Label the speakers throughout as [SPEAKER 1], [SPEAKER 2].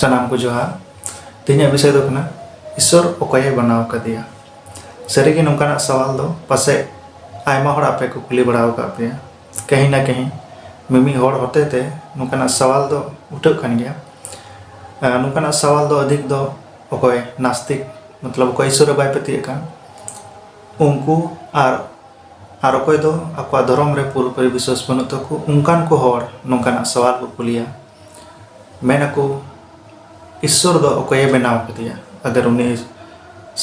[SPEAKER 1] सनाम को जोहार तीन विषय दो कना ईश्वर ओकये बनाव कदिया सरीगे नोंकाना सवाल दो पासे आयमा हड़ आपे को कुली बड़ाव का पे कहीं ना कहीं मिमी हड़ होते थे नोंकाना सवाल दो उठो कन गया नोंकाना सवाल दो अधिक दो ओकय नास्तिक मतलब ओकय ईश्वर बाय पति का उनको आर ओकय दो आपका धर्म रे पूर्णपरि विश्वास बनु तको उनकान को हड़ नोंकाना सवाल को कुलिया मेना को ईश्वर दो ओकये बनाव कदिया अगर उन्हें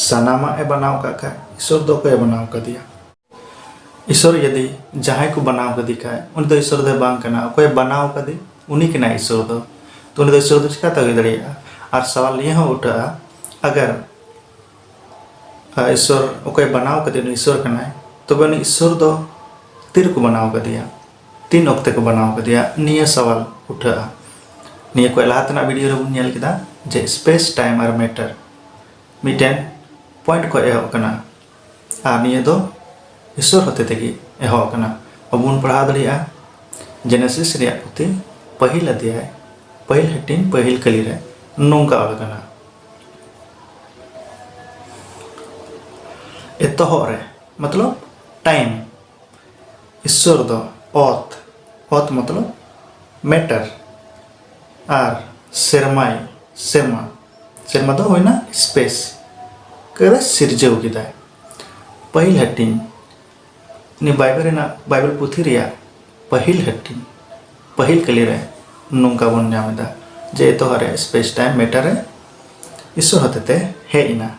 [SPEAKER 1] सनामा ए बनाव का ईश्वर दो ओकये बनाव कदिया ईश्वर यदि जहां को बनाव कदी का उन दो ईश्वर दो बांग कना ओकये बनाव कदी उन्हीं के ना ईश्वर दो तो उन दो ईश्वर दो चिका तगी दड़िया और सवाल ये उठा अगर ईश्वर ओकये बनाव कदी ईश्वर कना तब उन ईश्वर दो तीर को बनाव कदिया तीन वक्त को बनाव कदिया निया सवाल उठा निया को लातना वीडियो रे नेल किदा जे स्पेस टाइम और मैटर मिटेन पॉइंट को एहो कना आ निया दो ईश्वर होते तेगी एहो कना अबुन पढ़ा दलिया जेनेसिस रे पुथि पहिल अध्याय पहिल हेटिंग पहिल कली रे नोंका ऑल कना एतहो रे मतलब टाइम ईश्वर दो ओत मतलब मैटर आर सेरमाई सेरमा दो होइना स्पेस करे सिरजेव किदा पहिल हटिंग नि बाइबल पुथी रिया पहिल हटिंग पहिल कली रे नोंका बन नामदा जे तो हरे स्पेस टाइम मैटर रे ईश्वर होते हे इना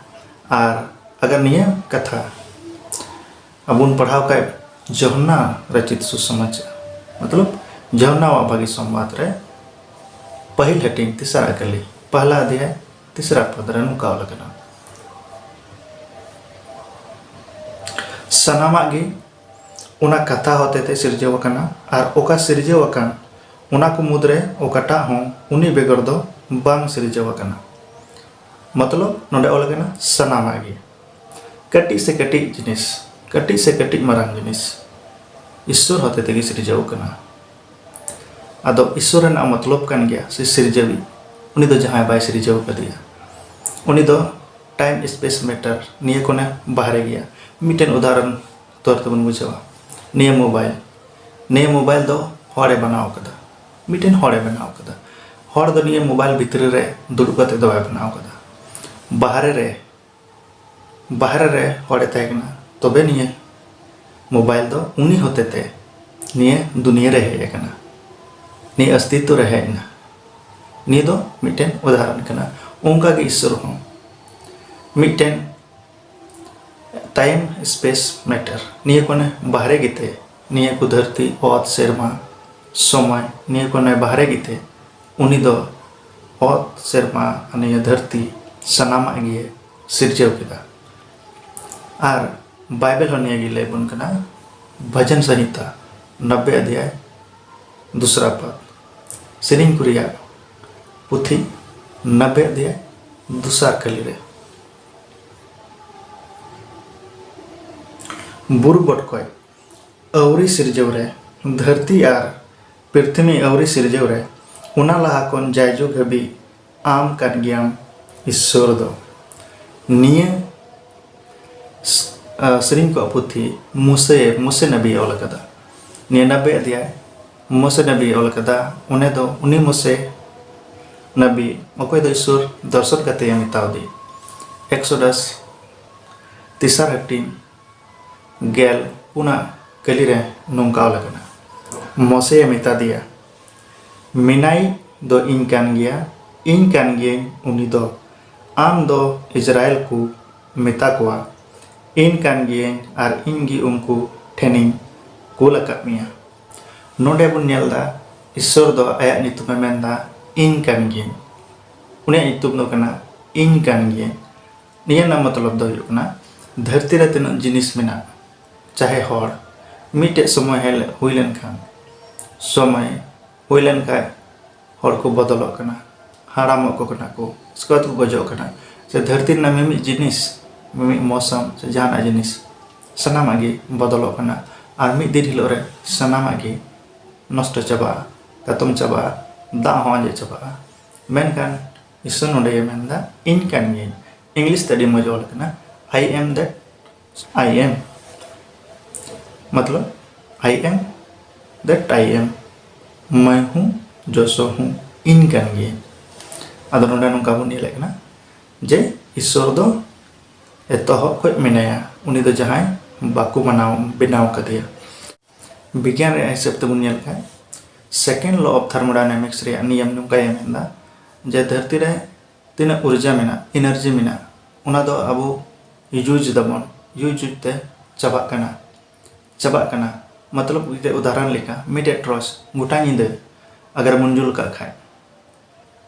[SPEAKER 1] आर अगर निया कथा अबुन पढ़ाव का जोहन्ना रचित सुसमाचार मतलब जोहन्ना भागी संवाद रे पहिल हटिंग तीसरा कली पहला अध्याय तीसरा पद रे नुका लगना सनामा गे उना कथा होते थे सिरजेव कना और ओका सिरजेव कन उना को मुद्रे ओकाटा हों उनी बेगर दो बांग सिरजेव कना मतलब नोडे ओलगना सनामा गे कटी से कटी मरांग जिनिस ईश्वर होते थे सिरजेव कना आदो ईश्वर ना मतलब कन गया से सिरजेवी उनी दो जहां बाय सिरजेव कदिया उनी दो टाइम स्पेस मैटर निये कोने बाहरे गया मिटेन उदाहरण तौर तबन बुझावा निये मोबाइल दो हड़े बनाव कदा मिटेन हड़े बनाव कदा हड़ दो निये मोबाइल भीतर रे दुड़ कते दो बनाव कदा बाहरे रे हड़े तहकना तबे निये मोबाइल दो उनी होते ते निये दुनिया रे हे कना नि अस्तित्व रहे ना नि दो मिटेन उदाहरण कना उनका के ईश्वर हो मिटेन टाइम स्पेस मैटर निये कोने बाहरे गिते निये को धरती ओत सेरमा समय निये कोने बाहरे गिते उनी दो ओत सेरमा निये धरती सनामा गिए सिरजेव किदा आर बाइबल होने गिले बुन कना भजन संहिता 90 अध्याय दूसरा पद सेरिंग कुरिया पुथी 90 अध्याय दूसरा कली रे बुरु बटकोय अवरी सिरजेव रे धरती आर पृथ्वी अवरी सिरजेव रे उना लहा कोन जायजुग हबी आम कान गियाम ईश्वर दो निये सेरिंग को पुथी मुसे नबी ओल कदा निये 90 अध्याय मुसे नबी ओल कदा उन्हें दो उन्हीं मुसे नबी ओकोय दो ईश्वर दर्शन कते मिताव दी एक्सोडस तीसरा हटिंग गेल पुना कली रे नोंका लगना मोसे मिता दिया मिनाई दो इन कान गिया उनी दो आम दो इजराइल को मिता कोआ इन कान गिया आर इनगी उनको ठेनिंग कोला मिया नोडे बुन नेलदा ईश्वर दो आया नितुम मेनदा इन कान गिया उन्हें नितुम दो कना इन कान गिया निया ना मतलब दो हुना धरती रे तिना जिनिस मेना चाहे हड़ मिटे समय हुईलेन खान समय हुईलेन का हड़ को बदल कना हाड़ाम को कना को स्कत को गजो कना से धरती ना मिमी जिनिस मिमी मौसम से जहाना जिनिस सनामागे बदल कना और मिद दिन हिलो रे सनामागे नष्ट चाबा कतम चाबा दा हजे चाबा मेनखान ईश्वर नोडे मेंदा इन कान गियानी इंग्लिश ते मज ऑल करना I am that I am मतलब I am that I am मैं हूँ जो सो हूँ इन कान गियानी अदो नोडे नोंका बन नेले कना जे ईश्वर दो एतहब खय मेनाया उनी दो जहां बाको बनाव कदिया विज्ञान रे हिसाब ते बुन नेल खाय सेकेंड लॉ ऑफ थर्मोडायनामिक्स रे नियम नोंका मेंदा जे धरती रे तीना ऊर्जा मेना एनर्जी मेना उना दो अब यूज दबन यूज ते चाबा कना मतलब उदाहरण लेका मिटे ट्रॉस गोटा निंदे अगर मुंजुल का खाय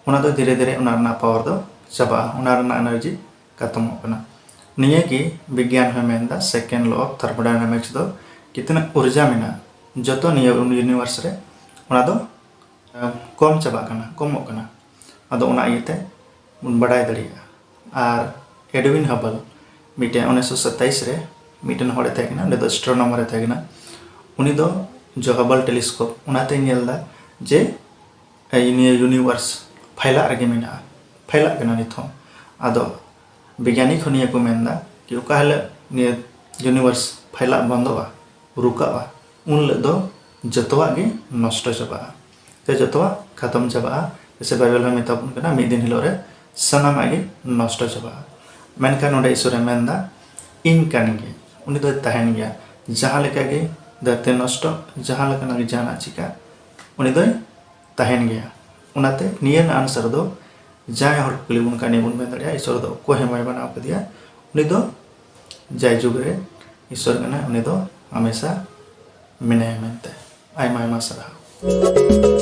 [SPEAKER 1] उना दो धीरे धीरे उना रना पावर दो चाबा उना रना एनर्जी खत्म होना निये की विज्ञान है मेंदा सेकेंड लॉ ऑफ थर्मोडायनामिक्स दो कितना ऊर्जा मेना जतो निये यूनिवर्स रे उना दो कम चाबा कना अदो उना इयते बन बड़ाय दड़िया आर एडविन हबल मिटे 1927 रे मिटन हड़े थाकेना उनी दो एस्ट्रोनॉमर थाकेना उनी दो जो हबल टेलीस्कोप उनाते नेलदा जे निये यूनिवर्स फैला रगे मेना फैला कना निथो अदो वैज्ञानिक होनिया को मेंदा कि ओका हले निये यूनिवर्स फैला बंदोवा रुकावा उन दो जतवा गे नष्ट चाबा ते जतवा खत्म चाबा जैसे बाइबल में मेताबन कना मिद दिन हिलो रे सनामा गे नष्ट चाबा मेनका नोडे ईश्वर मेंदा इन कान गे उनी दो तहन गया जहां लेका गे धरती नष्ट जहां लेका गे जाना चिका उनी दो तहन गया उनाते नियन आंसर दो जाय हर कुलिबुन कानी बुन मेंदड़िया ईश्वर दो को हेमाय बनाव कदिया उनी दो जाय जुग रे ईश्वर कना उनी दो हमेशा मिने मेनते आयमा आयमा सराहव।